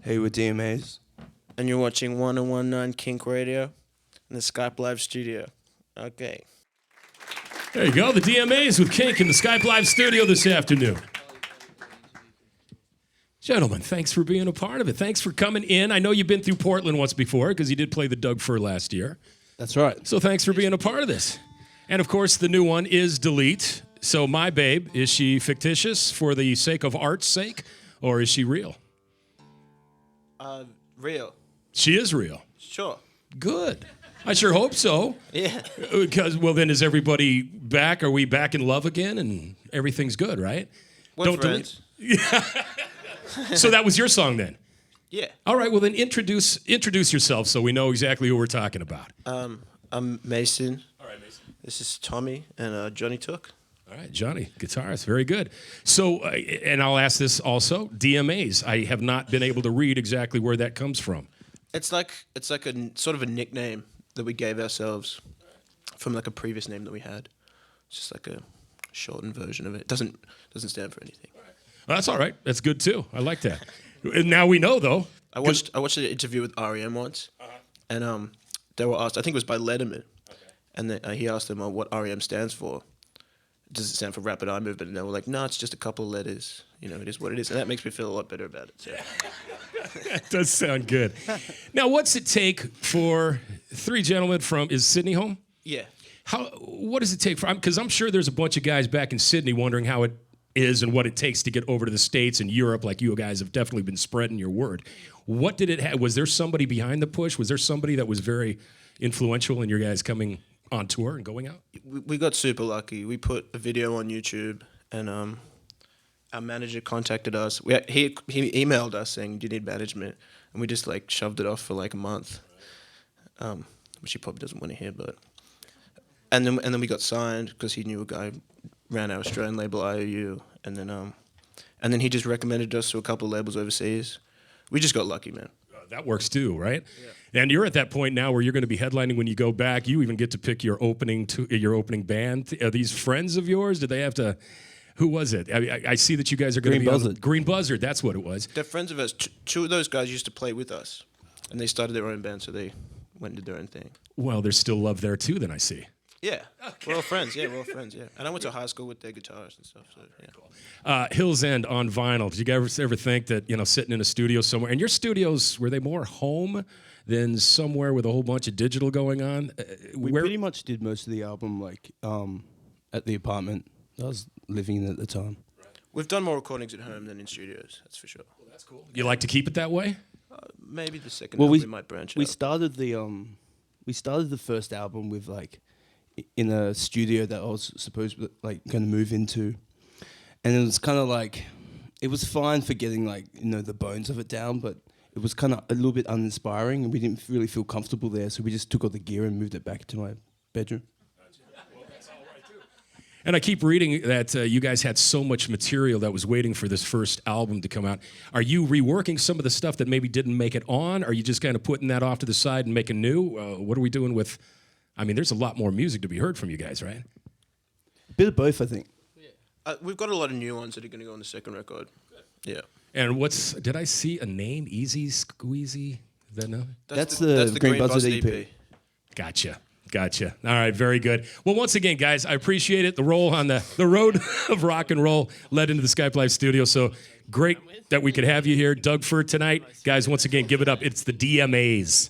Hey, we're DMA'S. And you're watching 101.9 KINK Radio in the Skype Live studio. Okay. There you go, the DMA'S with Kink in the Skype Live studio this afternoon. Gentlemen, thanks for being a part of it. Thanks for coming in. I know you've been through Portland once before because you did play the Doug Fir last year. That's right. So thanks for being a part of this. And of course, the new one is Delete. So my babe, is she fictitious for the sake of art's sake, or is she real? Real. She is real. Sure. Good. I sure hope so. Yeah. Because, well, then is everybody back? Are we back in love again and everything's good, right? We're friends. So that was your song then? Yeah. All right, well then introduce yourself so we know exactly who we're talking about. I'm Mason. All right, Mason. This is Tommy and Johnny Took. All right, Johnny, guitarist, very good. So, and I'll ask this also, DMA'S. I have not been able to read exactly where that comes from. It's like a sort of a nickname that we gave ourselves from like a previous name that we had. It's just like a shortened version of it. It doesn't stand for anything. Well, that's all right. That's good too. I like that. And now we know though. I watched an interview with REM once, and they were asked. I think it was by Letterman, and he asked them what REM stands for. Does it stand for rapid eye movement? And they were like, no, it's just a couple of letters. You know, it is what it is. And that makes me feel a lot better about it. So. That does sound good. Now, what's it take for three gentlemen from, is Sydney home? Yeah. What does it take for, because I'm sure there's a bunch of guys back in Sydney wondering how it is and what it takes to get over to the States and Europe, like you guys have definitely been spreading your word. What did it have? Was there somebody behind the push? Was there somebody that was very influential in your guys coming on tour and going out? We got super lucky. We put a video on YouTube, and our manager contacted us. He emailed us saying, do you need management? And we just like shoved it off for like a month, which he probably doesn't want to hear. But and then we got signed because he knew a guy ran our Australian label IOU, and then he just recommended us to a couple of labels overseas. We just got lucky, man. That works too, right? Yeah. And you're at that point now where you're going to be headlining when you go back. You even get to pick your opening band. Are these friends of yours? Did they have to? Who was it? I see that you guys are going to be Buzzard. on Green Buzzard. That's what it was. They're friends of ours. Two of those guys used to play with us, and they started their own band, so they went and did their own thing. Well, there's still love there too. Then I see. Yeah, okay. We're all friends. Yeah, we're all friends. Yeah, and I went to high school with their guitarists and stuff. So yeah. Cool. Hills End on vinyl. Did you guys ever think that sitting in a studio somewhere, and your studios, were they more home than somewhere with a whole bunch of digital going on? We pretty much did most of the album like at the apartment I was living in at the time. Right. We've done more recordings at home than in studios. That's for sure. Well, that's cool. You like to keep it that way? Maybe the second album we might branch out. We started the first album with like in a studio that I was supposed to like going to move into, and it was kind of like it was fine for getting like the bones of it down, but it was kind of a little bit uninspiring, and we didn't really feel comfortable there, so we just took all the gear and moved it back to my bedroom. Well, that's all right too. And I keep reading that you guys had so much material that was waiting for this first album to come out. Are you reworking some of the stuff that maybe didn't make it on? Are you just kind of putting that off to the side and making new? What are we doing with? I mean, there's a lot more music to be heard from you guys, right? A bit of both, I think. Yeah. We've got a lot of new ones that are going to go on the second record. Good. Yeah. And did I see a name? Easy Squeezy? Is that no? That's the Green Buzzard EP. Gotcha. All right, very good. Well, once again, guys, I appreciate it. The roll on the road of rock and roll led into the Skype Live studio. So great that we could have you here. Doug Fir tonight. Guys, once again, give it up. It's the DMA'S.